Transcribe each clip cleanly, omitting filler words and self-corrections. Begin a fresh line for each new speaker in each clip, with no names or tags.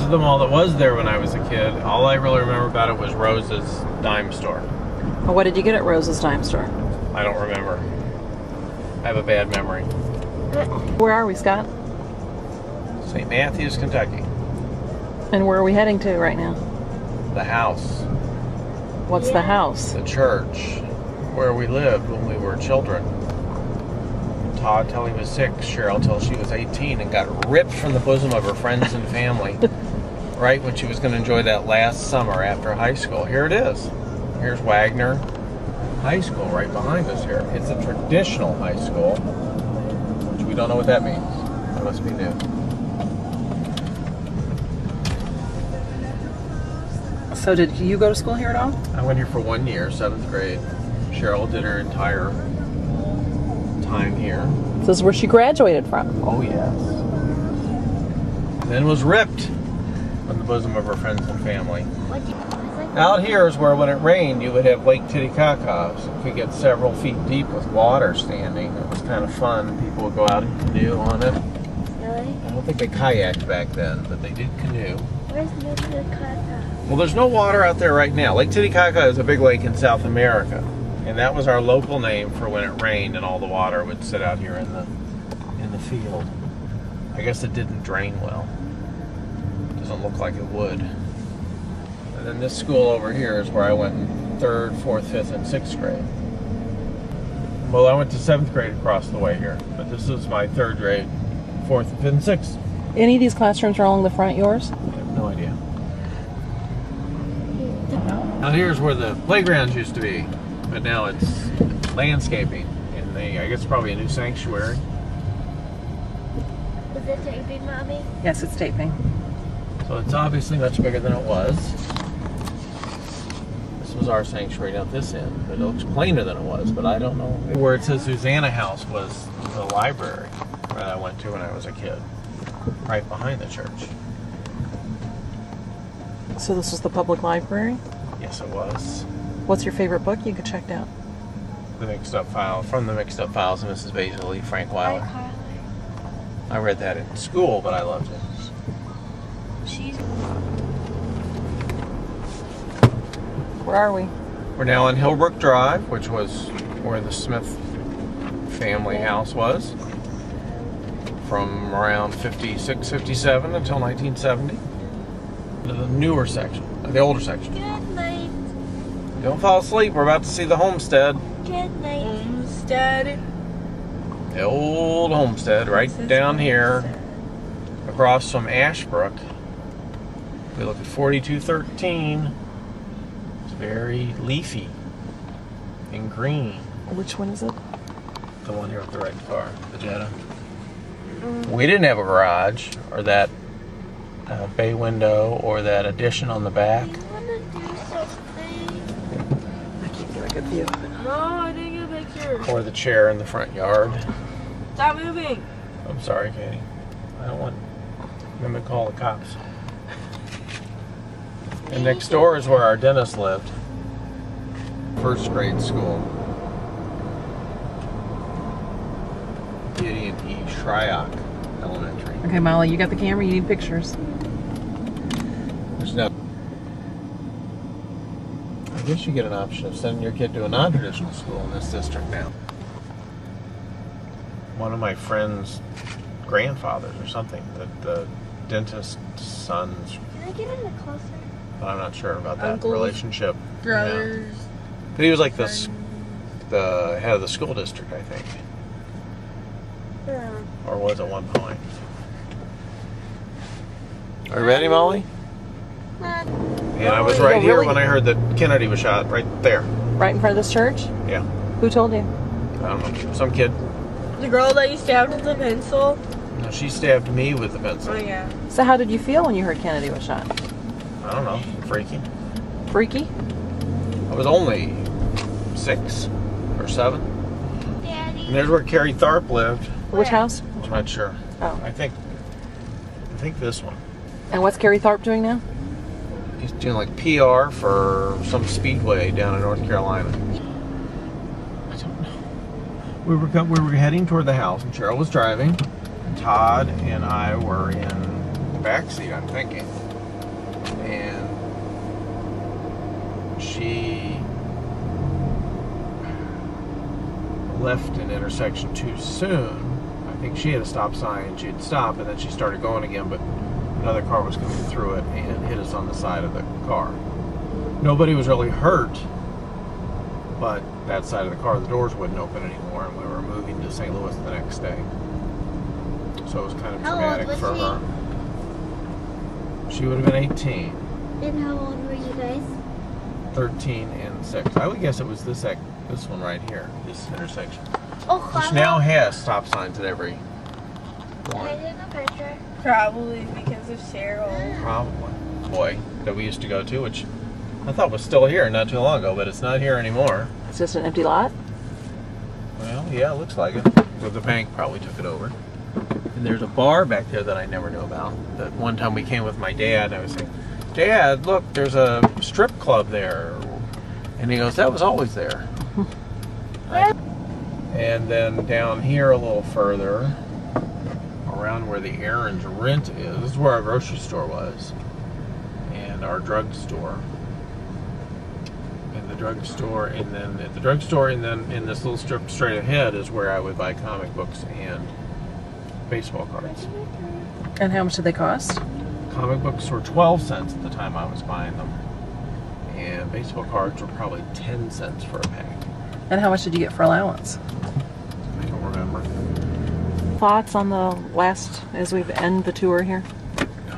the mall that was there when I was a kid. All I really remember about it was Rose's dime store.
Well, what did you get at Rose's dime store?
I don't remember. I have a bad memory.
Where are we, Scott?
St. Matthews, Kentucky.
And where are we heading to right now?
The house.
What's the house?
The church. Where we lived when we were children. Todd till he was 6, Cheryl till she was 18, and got ripped from the bosom of her friends and family right when she was going to enjoy that last summer after high school. Here it is. Here's Wagner High School right behind us here. It's a traditional high school, which we don't know what that means. It must be new.
So did you go to school here at all?
I went here for 1 year, 7th grade. Cheryl did her entire time here.
This is where she graduated from.
Oh, yes. Then was ripped from the bosom of her friends and family. Out here is where, when it rained, you would have Lake Titicaca. So you could get several feet deep with water standing. It was kind of fun. People would go out and canoe on it.
Really?
I don't think they kayaked back then, but they did canoe.
Where's Lake Titicaca?
Well, there's no water out there right now. Lake Titicaca is a big lake in South America. And that was our local name for when it rained and all the water would sit out here in the field. I guess it didn't drain well. Doesn't look like it would. And then this school over here is where I went in 3rd, 4th, 5th, and 6th grade. Well, I went to 7th grade across the way here, but this is my 3rd grade, 4th, 5th, and 6th.
Any of these classrooms are along the front yours?
I have no idea. Now here's where the playgrounds used to be. But now it's landscaping, and I guess probably a new sanctuary.
Is it taping, Mommy?
Yes, it's taping.
So it's obviously much bigger than it was. This was our sanctuary down this end, but it looks plainer than it was, but I don't know. Where it says Susanna House was the library that I went to when I was a kid, right behind the church.
So this was the public library?
Yes, it was.
What's your favorite book you could check out?
The Mixed Up File, from the Mixed Up Files of Mrs. Basil Lee Frank Weiler. I read that in school, but I loved it.
Where are we?
We're now on Hillbrook Drive, which was where the Smith family house was from around 56, 57 until 1970. The newer section, the older section.
Good night.
Don't fall asleep, we're about to see the homestead.
Good night. Homestead.
The old homestead right down here across from Ashbrook. We look at 4213. It's very leafy and green.
Which one is it?
The one here with the red car, the Jetta. We didn't have a garage or that bay window or that addition on the back.
I want to do something.
I can't get a good view of it.
No, I didn't get a picture.
Or the chair in the front yard.
Stop moving.
I'm sorry, Katie. I don't want them to call the cops. And next door is where our dentist lived. 1st grade school. Gideon E. Shryock Elementary.
Okay, Molly, you got the camera. You need pictures.
There's no. I guess you get an option of sending your kid to a non-traditional school in this district now. One of my friend's grandfathers or something, the dentist's sons.
Can I get in the closer?
But I'm not sure about that
Uncles,
relationship.
Brothers.
Yeah. But he was like the head of the school district, I think.
Yeah.
Or was at one point. Are you ready, Molly? Yeah, I was right here when I heard that Kennedy was shot, right there.
Right in front of this church?
Yeah.
Who told you?
I don't know, some kid.
The girl that you stabbed with the pencil.
No, she stabbed me with the pencil.
Oh yeah.
So how did you feel when you heard Kennedy was shot?
I don't know, freaky.
Freaky?
I was only 6 or 7.
Daddy.
And there's where Carrie Tharp lived.
Which house?
I'm not sure.
Oh.
I think this one.
And what's Carrie Tharp doing now?
He's doing like PR for some speedway down in North Carolina. I don't know. We were heading toward the house, and Cheryl was driving. And Todd and I were in the back seat, I'm thinking. and she left an intersection too soon. I think she had a stop sign, she'd stop, and then she started going again, but another car was coming through it and hit us on the side of the car. Nobody was really hurt, but that side of the car, the doors wouldn't open anymore, and we were moving to St. Louis the next day. So it was kind of
How old
traumatic
was
for
she?
her. She would have been 18,
And how old were you guys?
13, and 6. I would guess it was this one right here, this intersection.
Oh,
Which now has stop signs at every
Can I
one.
take a picture?
Probably because of Cheryl.
Probably. Boy, that we used to go to, which I thought was still here not too long ago, but it's not here anymore.
It's just an empty lot?
Well, yeah, it looks like it. So the bank probably took it over. And there's a bar back there that I never knew about. That one time we came with my dad, I was saying, Dad, look, there's a strip club there. And he goes, that was always there. And then down here a little further, around where the Aaron's Rent is, this is where our grocery store was. And our drugstore. And the drugstore, and then at the drugstore, and then in this little strip straight ahead is where I would buy comic books and baseball cards.
And how much did they cost?
Comic books were 12 cents at the time I was buying them. And baseball cards were probably 10 cents for a pack.
And how much did you get for allowance?
I don't remember.
Thoughts on the last, as we end the tour here?
No.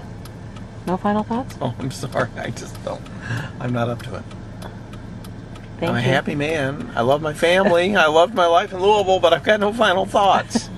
No final thoughts?
Oh, I'm sorry. I just don't. I'm not up to it.
Thank
I'm a
you.
happy man. I love my family. I loved my life in Louisville, but I've got no final thoughts.